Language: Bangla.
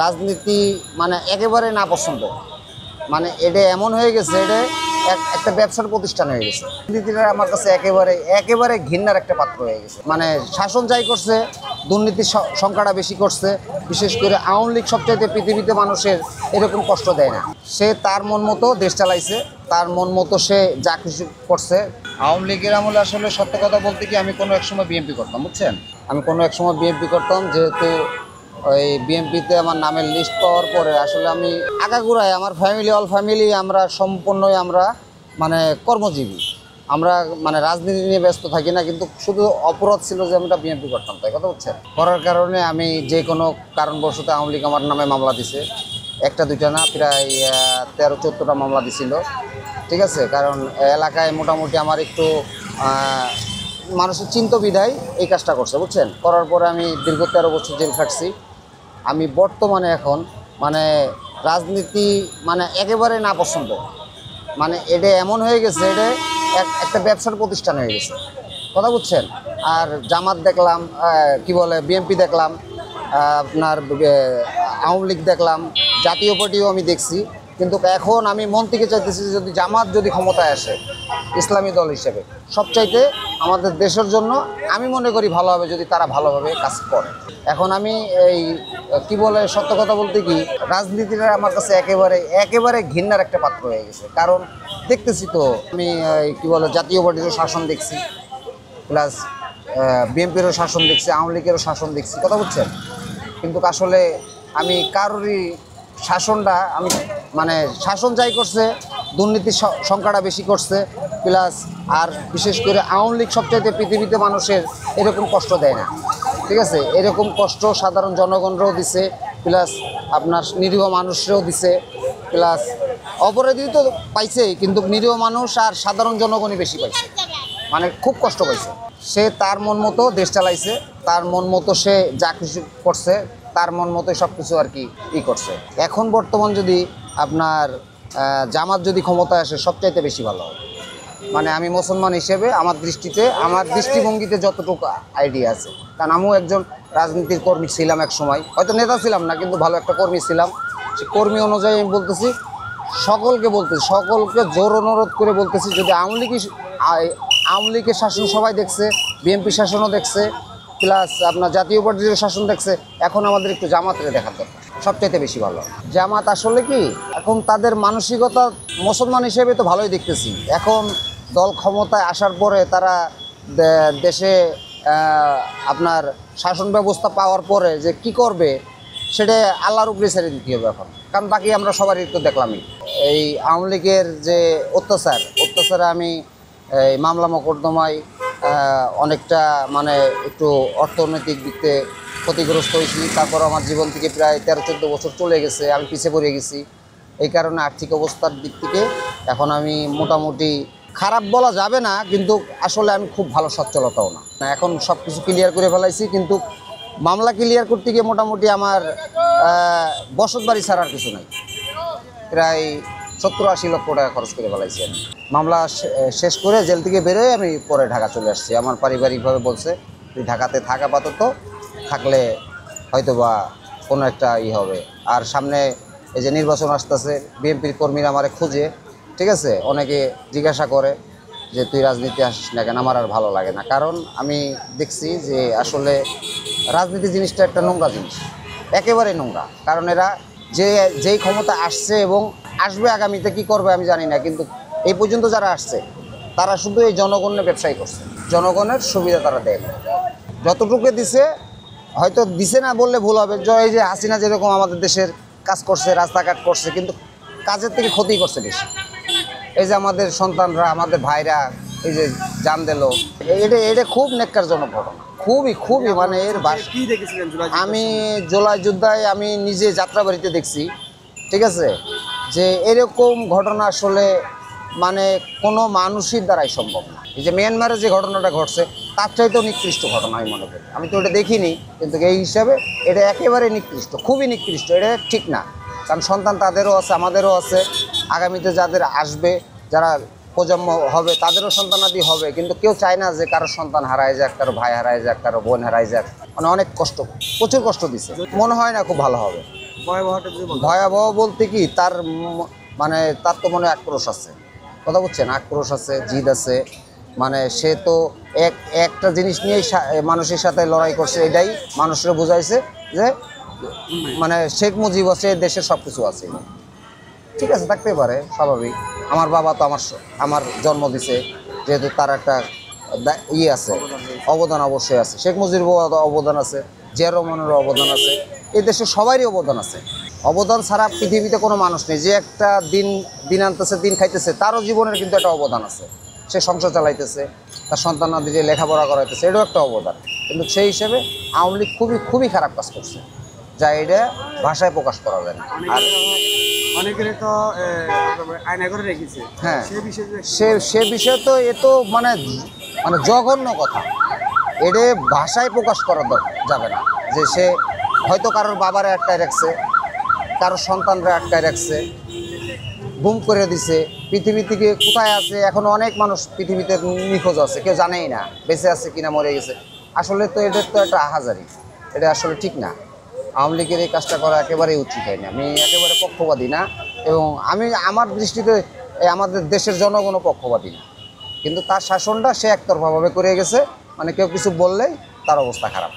রাজনীতি মানে একেবারে না পছন্দ, মানে এটা এমন হয়ে গেছে, এটা একটা ব্যবসার প্রতিষ্ঠান হয়ে গেছে। রাজনীতিটা আমার কাছে একেবারে ঘৃণার একটা পাত্র হয়ে গেছে। মানে শাসন যাই করছে, দুর্নীতির সংখ্যাটা বেশি করছে। বিশেষ করে আওয়ামী লীগ সবচাইতে পৃথিবীতে মানুষের এরকম কষ্ট দেয় না। সে তার মন মতো দেশ চালাইছে, তার মন মতো সে যা কিছু করছে। আওয়ামী লীগের আমলে আসলে সত্য কথা বলতে কি, আমি কোনো এক সময় বিএনপি করতাম, বুঝছেন। আমি কোনো এক সময় বিএনপি করতাম, যেহেতু ওই বিএনপিতে আমার নামের লিস্ট পাওয়ার পরে আসলে আমি আগাগোড়ায় আমার অল ফ্যামিলি আমরা সম্পূর্ণই আমরা মানে কর্মজীবী। আমরা মানে রাজনীতি নিয়ে ব্যস্ত থাকি না, কিন্তু শুধু অপরাধ ছিল যে আমরা বিএনপি করতাম, তাই কথা হচ্ছে। করার কারণে আমি যে কোনো কারণবশত আওয়ামী লীগ আমার নামে মামলা দিছে, একটা দুইটা না, প্রায় 13-14টা মামলা দিছিল। ঠিক আছে, কারণ এলাকায় মোটামুটি আমার একটু মানুষের চিন্তাবিধায় এই কাজটা করছে, বুঝছেন। করার পরে আমি দীর্ঘ 13 বছর জেল খাটছি। আমি বর্তমানে এখন মানে রাজনীতি মানে একেবারে না পছন্দ, মানে এটা এমন হয়ে গেছে, এটা একটা ব্যবসার প্রতিষ্ঠান হয়ে গেছে, কথা বুঝছেন। আর জামাত দেখলাম, কি বলে বিএনপি দেখলাম, আপনার আওয়ামী লীগ দেখলাম, জাতীয় পার্টিও আমি দেখছি। কিন্তু এখন আমি মন থেকে চাইতেছি যদি জামাত যদি ক্ষমতায় আসে ইসলামী দল হিসেবে, সবচাইতে আমাদের দেশের জন্য আমি মনে করি ভালো হবে যদি তারা ভালোভাবে কাজ করে। এখন আমি এই কি বলে সত্য কথা বলতে কি, রাজনীতিটা আমার কাছে একেবারে ঘৃণার একটা পাত্র হয়ে গেছে। কারণ দেখতেছি তো আমি কি বলে জাতীয় পার্টিরও শাসন দেখছি, প্লাস বিএনপিরও শাসন দেখছি, আওয়ামী লীগেরও শাসন দেখছি, কথা বুঝছেন। কিন্তু আসলে আমি কারোরই শাসনটা আমি মানে শাসন যাই করছে, দুর্নীতির সংখ্যাটা বেশি করছে, প্লাস আর বিশেষ করে আওয়ামী লীগ সবচাইতে পৃথিবীতে মানুষের এরকম কষ্ট দেয় না। ঠিক আছে, এরকম কষ্ট সাধারণ জনগণরাও দিছে, প্লাস আপনার নিরীহ মানুষরাও দিছে, প্লাস অপরাধী তো পাইছেই, কিন্তু নিরীহ মানুষ আর সাধারণ জনগণই বেশি পাইছে, মানে খুব কষ্ট পাইছে। সে তার মন মতো দেশ চালাইছে, তার মন মতো সে যা কিছু করছে, তার মন মতোই সব কিছু আর কি করছে। এখন বর্তমান যদি আপনার জামাত যদি ক্ষমতায় আসে সবচাইতে বেশি ভালো হবে। মানে আমি মুসলমান হিসেবে আমার দৃষ্টিতে, আমার দৃষ্টিভঙ্গিতে যতটুকু আইডিয়া আছে, কারণ আমিও একজন রাজনীতির কর্মী ছিলাম এক সময়, হয়তো নেতা ছিলাম না, কিন্তু ভালো একটা কর্মী ছিলাম। সে কর্মী অনুযায়ী আমি বলতেছি, সকলকে জোর অনুরোধ করে বলতেছি, যদি আওয়ামী লীগের শাসন সবাই দেখছে, বিএনপি শাসনও দেখছে, প্লাস আপনার জাতীয় পার্টির শাসন দেখছে, এখন আমাদের একটু জামাতের দেখার দরকার, সবচাইতে বেশি ভালো। জামাত আসলে কি এখন তাদের মানসিকতা মুসলমান হিসেবে তো ভালোই দেখতেছি। এখন দল ক্ষমতায় আসার পরে তারা দেশে আপনার শাসন ব্যবস্থা পাওয়ার পরে যে কি করবে সেটা আল্লাহর উপরে ছেড়ে দিতে হবে এখন, কারণ বাকি আমরা সবারই তো দেখলামই। এই আওয়ামী লীগের যে অত্যাচারে আমি এই মামলা মোকদ্দমায় অনেকটা মানে একটু অর্থনৈতিক দিক থেকে ক্ষতিগ্রস্ত হয়েছি। তারপর আমার জীবন থেকে প্রায় 13-14 বছর চলে গেছে, আমি পিছিয়ে পড়ে গেছি। এই কারণে আর্থিক অবস্থার দিক থেকে এখন আমি মোটামুটি খারাপ বলা যাবে না, কিন্তু আসলে আমি খুব ভালো সচ্ছলতাও না। এখন সব কিছু ক্লিয়ার করে ফেলাইছি, কিন্তু মামলা ক্লিয়ার করতে গিয়ে মোটামুটি আমার বসত বাড়ি ছাড়ার কিছু নাই, প্রায় 70-80 লক্ষ টাকা খরচ করে ফেলাইছি আমি। মামলা শেষ করে জেল থেকে বেরোয় আমি পরে ঢাকা চলে আসছি। আমার পারিবারিকভাবে বলছে তুই ঢাকাতে থাক, আপাতত থাকলে হয়তো বা কোনো একটা হবে। আর সামনে এই যে নির্বাচন আসতেছে, বিএনপির কর্মীরা আমারে খুঁজে, ঠিক আছে, অনেকে জিজ্ঞাসা করে যে তুই রাজনীতি আসিস না কেন। আমার আর ভালো লাগে না, কারণ আমি দেখছি যে আসলে রাজনীতি জিনিসটা একটা নোংরা জিনিস, একেবারে নোংরা। কারণ এরা যেই ক্ষমতা আসছে এবং আসবে, আগামীতে কি করবে আমি জানি না, কিন্তু এই পর্যন্ত যারা আসছে তারা শুধু এই জনগণের ব্যবসায়ী করছে, জনগণের সুবিধা তারা দেয় না। যতটুকু দিছে, হয়তো দিছে না বললে ভুল হবে, এই যে হাসিনা যেরকম আমাদের দেশের কাজ করছে, রাস্তাঘাট করছে, কিন্তু কাজের থেকে ক্ষতি করছে বেশি। এই যে আমাদের সন্তানরা, আমাদের ভাইরা এই যে জান দিল, এটা খুব নেক্কারজনক ঘটনা, খুবই মানে এর কি দেখেছিলেন আমি জুলাই যোদ্ধায় আমি নিজে যাত্রাবাড়িতে দেখছি, ঠিক আছে, যে এরকম ঘটনা আসলে মানে কোনো মানুষের দ্বারাই সম্ভব না। এই যে মিয়ানমারে যে ঘটনাটা ঘটছে তার চাইতেও নিকৃষ্ট ঘটনা আমি মনে করি। আমি তো ওটা দেখিনি, কিন্তু এই হিসাবে এটা একেবারে নিকৃষ্ট, খুবই নিকৃষ্ট। এটা ঠিক না, কারণ সন্তান তাদেরও আছে, আমাদেরও আছে, আগামীতে যাদের আসবে, যারা প্রজন্ম হবে তাদেরও সন্তানাদি হবে, কিন্তু কেউ চায় না যে কারো সন্তান হারায় যাক, কারো ভাই হারায় যাক, কারো বোন হারায় যাক। মানে অনেক কষ্ট, প্রচুর কষ্ট দিছে, মনে হয় না খুব ভালো হবে। ভয়াবহটা যদি বলতেন। ভয়াবহ বলতে কি তার মানে তার তো মনে হয় আক্রোশ আছে, কথা বুঝছেন, আক্রোশ আছে, জিদ আছে। মানে সে তো একটা জিনিস নিয়েই মানুষের সাথে লড়াই করছে, এটাই মানুষরা বুঝাইছে যে মানে শেখ মুজিব আছে, দেশের সব কিছু আছে। ঠিক আছে, থাকতে পারে, স্বাভাবিক। আমার বাবা তো আমার জন্ম দিছে, যেহেতু তার একটা ইয়ে আছে, অবদান অবশ্যই আছে। শেখ মুজিবুর অবদান আছে, জিয়া রহমানেরও অবদান আছে, এই দেশে সবারই অবদান আছে। অবদান ছাড়া পৃথিবীতে কোনো মানুষ নেই। যে একটা দিন আনতেছে, দিন খাইতেছে, তারও জীবনের কিন্তু একটা অবদান আছে। সে সংসার চালাইতেছে, তার সন্তানাদিকে লেখাপড়া করাইতেছে, এটাও একটা অবদান। কিন্তু সেই হিসেবে আওয়ামী লীগ খুবই খুবই খারাপ কাজ করছে, যা এটা ভাষায় প্রকাশ করা যায় না। আর অনেকের তো আয়না করে রেখেছে। হ্যাঁ, সে বিষয়ে সে বিষয়ে তো এ তো মানে মানে জঘন্য কথা। এটা ভাষায় প্রকাশ করা যাবে না। যে সে হয়তো কারোর বাবারে আটকায় রাখছে, কারোর সন্তানরা আটকায় রাখছে, গুম করে দিছে, পৃথিবী থেকে কোথায় আছে এখনো অনেক মানুষ পৃথিবীতে নিখোঁজ আছে, কেউ জানেই না বেঁচে আছে কিনা মরে গেছে। আসলে তো এদের তো একটা আহাজারি, এটা আসলে ঠিক না। আওয়ামী লীগের এই কাজটা করা একেবারেই উচিত হয়নি। আমি একেবারে পক্ষপাতী না, এবং আমার দৃষ্টিতে আমাদের দেশের জনগণও পক্ষপাতী না। কিন্তু তার শাসনটা সে একতরফাভাবে করে গেছে, মানে কেউ কিছু বললেই তার অবস্থা খারাপ।